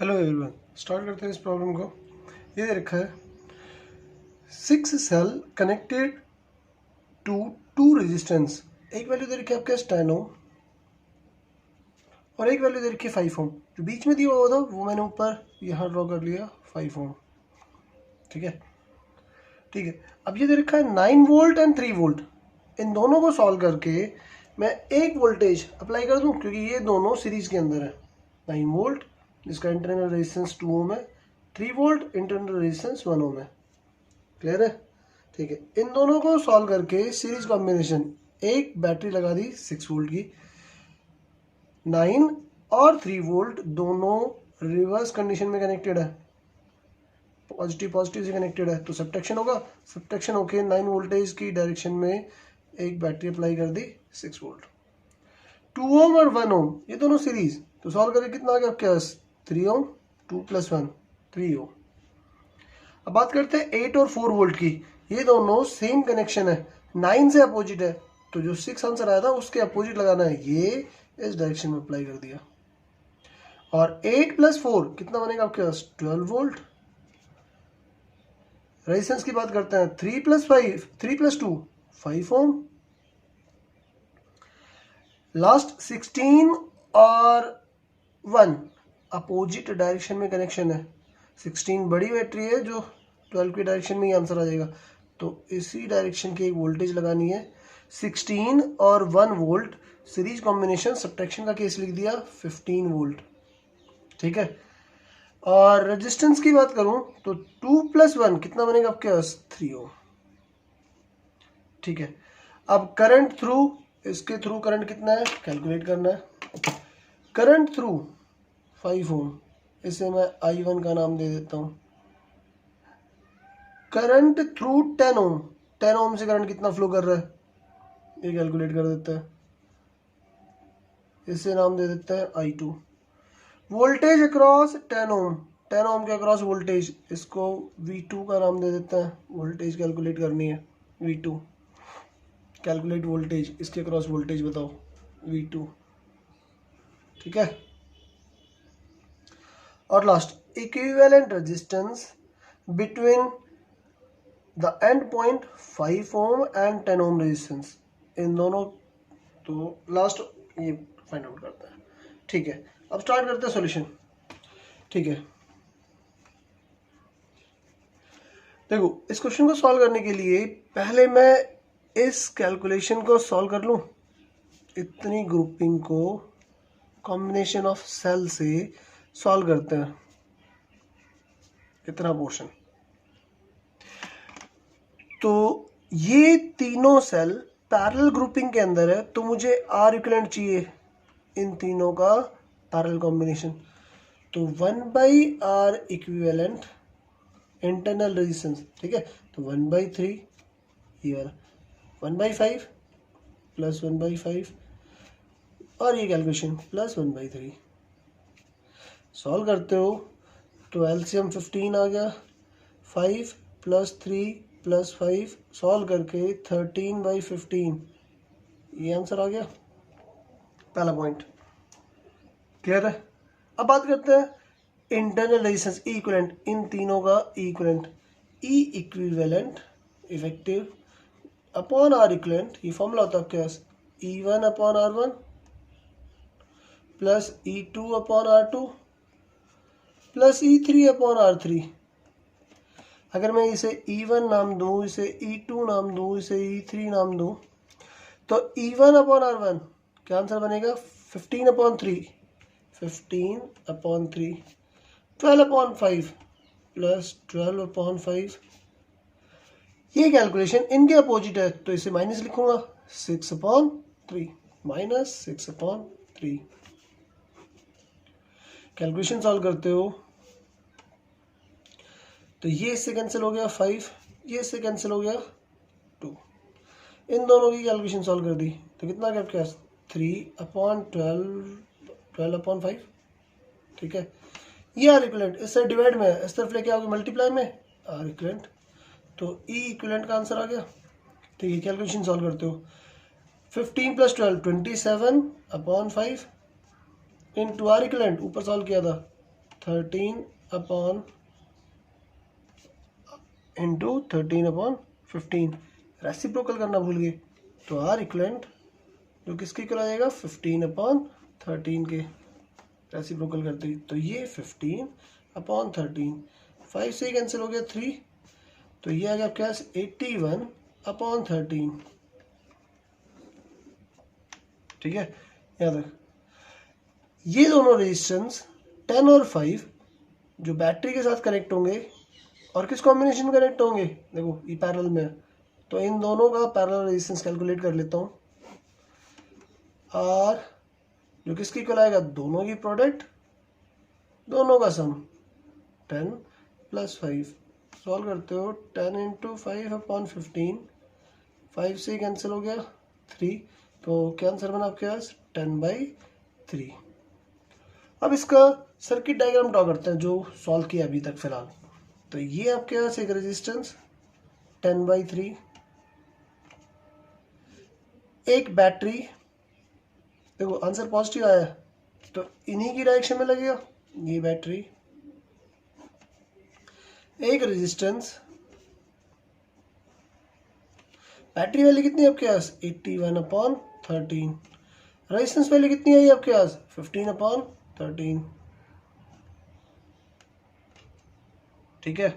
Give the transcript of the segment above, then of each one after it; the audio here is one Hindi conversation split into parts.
हेलो एवरीवन, स्टार्ट करते हैं इस प्रॉब्लम को। ये दे रखा है 6 सेल कनेक्टेड टू 2 रेजिस्टेंस। एक वैल्यू दे रखी है आपके 10 ओम और एक वैल्यू दे रखी है 5 ओम। जो बीच में दिया हुआ था वो मैंने ऊपर यहाँ ड्रॉ कर लिया 5 ओम। ठीक है। अब ये दे रखा है 9 वोल्ट एंड 3 वोल्ट। इन दोनों को सॉल्व करके मैं एक वोल्टेज अप्लाई कर दूं, क्योंकि ये दोनों सीरीज के अंदर है। 9 वोल्ट जिसका इंटरनल रेजिस्टेंस 2 ओम है, 3 वोल्ट इंटरनल रेजिस्टेंस 1 ओम है। क्लियर है? ठीक है। इन दोनों को सॉल्व करके सीरीज कॉम्बिनेशन, एक बैटरी लगा दी 6 वोल्ट की, 9 और 3 वोल्ट दोनों रिवर्स कंडीशन में कनेक्टेड है, पॉजिटिव पॉजिटिव से कनेक्टेड है, तो सब्ट्रैक्शन होगा। सब्ट्रैक्शन होके 9 वोल्टेज की डायरेक्शन में एक बैटरी अप्लाई कर दी 6 वोल्ट। 2 ओम और 1 ओम ये दोनों सीरीज, तो सॉल्व करके कितना आ गया आपके पास 3 ओम, 2 + 1 3 ओम। अब बात करते हैं 8 और 4 वोल्ट की। ये दोनों सेम कनेक्शन है, 9 से अपोजिट है, तो जो 6 आंसर आया था उसके अपोजिट लगाना है, ये इस डायरेक्शन में अप्लाई कर दिया। और 8 + 4 कितना बनेगा आपके पास 12 वोल्ट। रेजिस्टेंस की बात करते हैं 3 + 2 5 ओम। लास्ट 16 और 1 अपोजिट डायरेक्शन में कनेक्शन है। 16 बड़ी बैटरी है, जो 12 की डायरेक्शन में ही आंसर आ जाएगा, तो इसी डायरेक्शन की एक वोल्टेज लगानी है। 16 और 1 वोल्ट सीरीज कॉम्बिनेशन, सब्ट्रैक्शन का केस लिख दिया 15 वोल्ट। ठीक है। और रेजिस्टेंस की बात करूं तो 2 + 1 कितना बनेगा आपके पास 3 ओम। ठीक है। अब करंट थ्रू, इसके थ्रू करंट कितना है कैलकुलेट करना है। करंट थ्रू 5 ओम, इसे मैं I1 का नाम दे देता हूं। करंट थ्रू 10 ओम, 10 ओम से करंट कितना फ्लो कर रहा है ये कैलकुलेट कर देता है, इसे नाम दे देता है I2। वोल्टेज अक्रॉस 10 ओम, 10 ओम के अक्रॉस वोल्टेज, इसको V2 का नाम दे देता है। वोल्टेज कैलकुलेट करनी है V2, कैलकुलेट वोल्टेज, इसके अक्रॉस वोल्टेज बताओ V2। ठीक है। और last equivalent resistance between the end point 5 ohm and 10 ohm resistance, इन दोनों, तो लास्ट ये फाइंड आउट करता है। ठीक है। अब स्टार्ट करते हैं सॉल्यूशन। ठीक है। देखो, इस क्वेश्चन को सॉल्व करने के लिए पहले मैं इस कैलकुलेशन को सॉल्व कर लूं। इतनी ग्रुपिंग को कॉम्बिनेशन ऑफ सेल से सॉल्व करते हैं, इतना पोर्शन। तो ये तीनों सेल पैरेलल ग्रुपिंग के अंदर है, तो मुझे आर इक्विवेलेंट चाहिए इन तीनों का पैरेलल कॉम्बिनेशन। तो 1/R इक्विवेलेंट इंटरनल रेजिस्टेंस। ठीक है। तो 1/3 ये वाला, 1/5 + 1/5 और ये कैलकुलेशन +1/3। सॉल्व करते हो तो एलसीएम 15 आ गया, 5 + 3 + 5 सॉल्व करके 13/15, ये आंसर आ गया पहला पॉइंट। क्लियर है? अब बात करते हैं इंटरनल रेजिस्टेंस इक्विवेलेंट, इन तीनों का इक्विवेलेंट। ई equivalent effective upon R equivalent, ये फॉर्मूला होता है आपके पास E1/R1 + E2/R2 + E3/R3। अगर मैं इसे E1 नाम दूं, इसे E2 नाम दूं, इसे E3 नाम दूं, तो E1/R1 क्या आंसर बनेगा 15/3, 15/3 12/5 + 12/5। ये कैलकुलेशन इनके अपोजिट है, तो इसे माइनस लिखूंगा 6/3, -6/3। कैलकुलेशन सॉल्व करते हो तो ये इससे कैंसिल हो गया 5, ये इससे कैंसिल हो गया 2। इन दोनों की कैलकुलेशन सॉल्व कर दी तो कितना आ गया आपके पास 3/12, 12/5। ठीक है। ये आर इक्विवेलेंट इससे डिवाइड में है, इस तरफ लेके आओगे मल्टीप्लाई में आर इक्विवेलेंट, तो ई इक्विवेलेंट का आंसर आ गया। ठीक है। कैलकुलेशन सॉल्व करते हो 15 + 12 27/5 इनटू आर इक्विवेलेंट, ऊपर सॉल्व किया था 13 अपॉन इंटू 13 अपॉन 15, रेसिप्रोकल करना भूल गए, तो आर इक्वलेंट जो किसके इक्वल आ जाएगा 15 अपॉन 13 के, रेसिप्रोकल करते, तो ये 15 अपॉन 13, 5 से कैंसिल हो गया 3, तो ये आ गया आपके पास 81 अपॉन 13। ठीक है, याद रख ये दोनों रेजिस्टेंस 10 और 5 जो बैटरी के साथ कनेक्ट होंगे और किस कॉम्बिनेशन में कनेक्ट होंगे, देखो ये पैरेलल में है, तो इन दोनों का पैरेलल रेजिस्टेंस कैलकुलेट कर लेता हूँ। और जो किसकी इक्वल आएगा, दोनों की प्रोडक्ट, दोनों का सम 10 प्लस 5, सॉल्व करते हो 10 इंटू 5 अपॉन 15, 5 से कैंसिल हो गया 3, तो क्या आंसर बना आपके पास 10/3। अब इसका सर्किट डायग्राम ड्रॉ करते हैं जो सॉल्व किया अभी तक फिलहाल। तो ये आपके पास एक रेजिस्टेंस 10/3, एक बैटरी, देखो आंसर पॉजिटिव आया तो इन्हीं की डायरेक्शन में लगेगा, ये बैटरी, एक रेजिस्टेंस, बैटरी वैल्यू कितनी है आपके पास 81 अपॉन 13, रेजिस्टेंस वैल्यू कितनी आई आपके पास 15 अपॉन 13। ठीक है,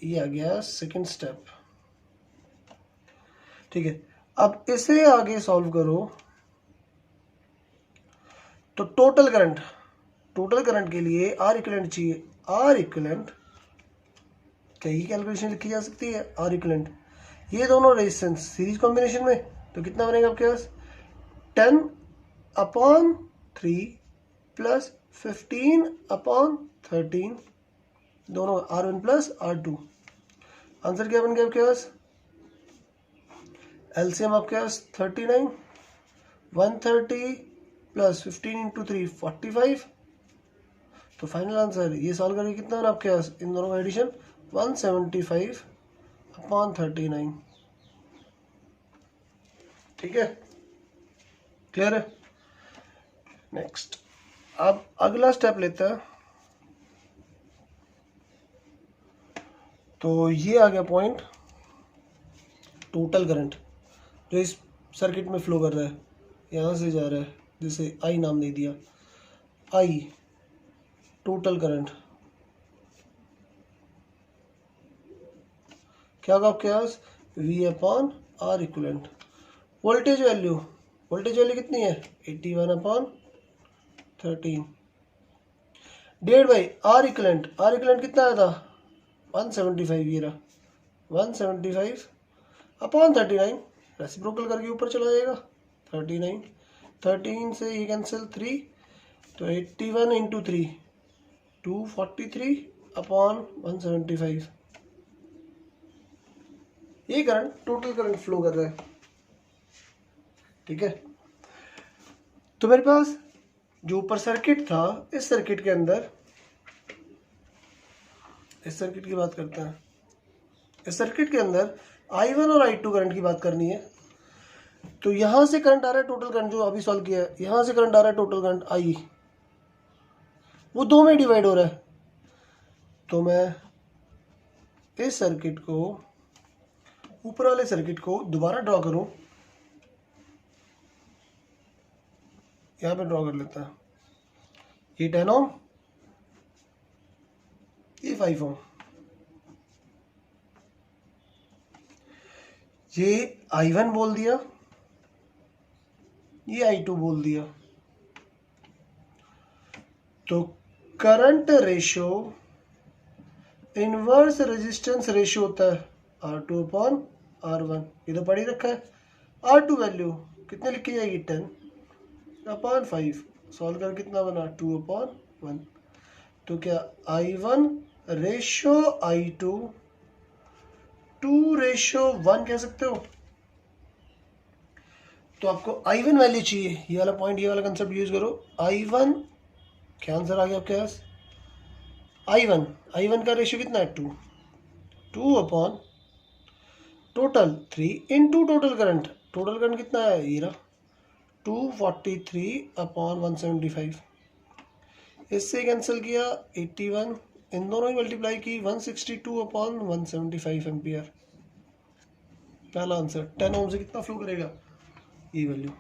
ये आ गया सेकंड स्टेप। ठीक है, अब इसे आगे सॉल्व करो तो टोटल करंट के लिए आर इक्विवेलेंट चाहिए, आर इक्विवेलेंट क्या ये कैलकुलेशन लिखी जा सकती है, आर इक्विवेलेंट ये दोनों रेजिस्टेंस सीरीज कॉम्बिनेशन में, तो कितना बनेगा आपके पास 10 अपॉन 3 प्लस 15 अपॉन 13, दोनों R1 प्लस R2, आंसर क्या बन गया आपके पास, एलसीएम आपके पास 39, 130 प्लस 15 इंटू 3 45, तो फाइनल आंसर ये सॉल्व करके कितना बना आपके पास, इन दोनों का एडिशन 175 अपॉन 39। ठीक है, क्लियर है। नेक्स्ट, अब अगला स्टेप लेते हैं, तो ये आ गया पॉइंट, टोटल करंट जो इस सर्किट में फ्लो कर रहा है, यहाँ से जा रहा है, जिसे आई नाम दे दिया, आई टोटल करंट क्या होगा आपके पास V upon R equivalent. Voltage value कितनी है 81 upon 13 divide by R equivalent कितना आया था 175, ये रहा 175 अपॉन 39, रेसिप्रोकल करके ऊपर चला जाएगा 39, 13 से ये कैंसिल 3, तो 81 इंटू 3 243 अपॉन 175, ये करंट टोटल करंट फ्लो कर रहा है। ठीक है, तो मेरे पास जो ऊपर सर्किट था, इस सर्किट के अंदर, इस सर्किट की बात करते हैं, इस सर्किट के अंदर I1 और I2 करंट की बात करनी है, तो यहां से करंट आ रहा है टोटल करंट जो अभी सॉल्व किया है, यहां से करंट आ रहा है टोटल करंट I, वो दो में डिवाइड हो रहा है, तो मैं इस सर्किट को, ऊपर वाले सर्किट को दोबारा ड्रॉ करूं, यहां पे ड्रॉ कर लेता है, ये 10 ओम, ये 5 ओम, ये I1 बोल दिया, ये I2 बोल दिया, तो current ratio inverse resistance ratio होता है R2 अपॉन R1, ये तो पढ़ ही रखा है। R2 वैल्यू कितने लिखी जाएगी 10 अपॉन 5, सॉल्व कर कितना बना 2 अपॉन 1, तो क्या I1 रेशियो I2 2:1 कह सकते हो। तो आपको I1 वैल्यू चाहिए, ये वाला पॉइंट, ये वाला कंसेप्ट यूज करो, I1 क्या आंसर आ गया आपके पास, I1 का रेशियो कितना है 2 upon total 3 into total current कितना है, ये रहा 243 अपॉन 175, इससे कैंसिल किया 81, इन दोनों ही मल्टीप्लाई की 162/175 एम्पियर। पहला आंसर 10 ओम से कितना फ्लो करेगा, ये वैल्यू।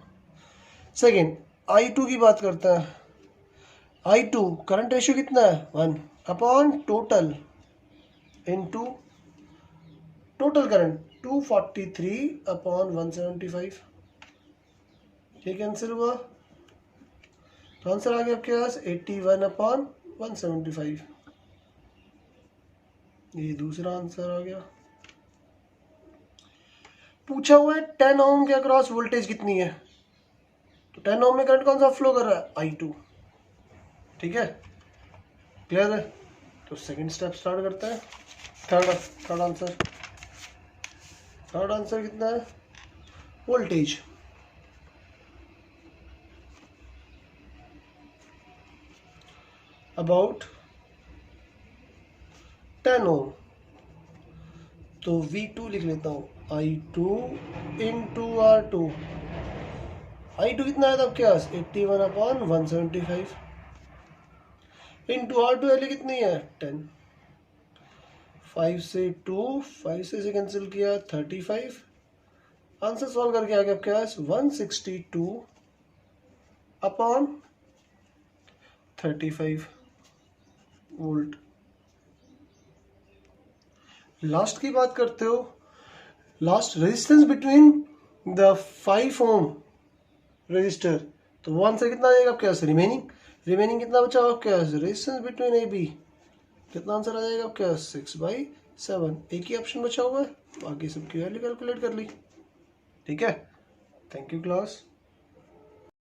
सेकेंड I2 की बात करते हैं। I2 करंट रेशियो कितना है 1 upon total into total current 243/175, ये कैंसिल हुआ तो आंसर आ गया आपके पास 81/175। ये दूसरा आंसर आ गया। पूछा हुआ है 10 ओम के अक्रॉस वोल्टेज कितनी है, तो 10 ओम में करंट कौन सा फ्लो कर रहा है, I2। ठीक है, क्लियर है। तो सेकंड स्टेप स्टार्ट करते हैं। थर्ड आंसर कितना है, वोल्टेज। अबाउट 10 ओम, तो V2 लिख लेता हूँ, I2 इंटू R2। I2 कितना है आपके पास 81/175 इंटू R2 वैल्यू कितनी है 10। 5 से 2 कैंसिल किया 35। आंसर सॉल्व करके आ गया आपके पास 162/35 वोल्ट। लास्ट की बात करते हो, last resistance between the 5 ohm resistor, तो वो आंसर कितना आएगा आपके पास, रिमेनिंग कितना बचा आपके पास, रेजिस्टेंस बिटवीन ए बी, कितना आंसर आ जाएगा आपके पास 6/7। एक ही ऑप्शन बचा हुआ है, बाकी सबकी वैल्यू कैलकुलेट कर ली। ठीक है, थैंक यू क्लास।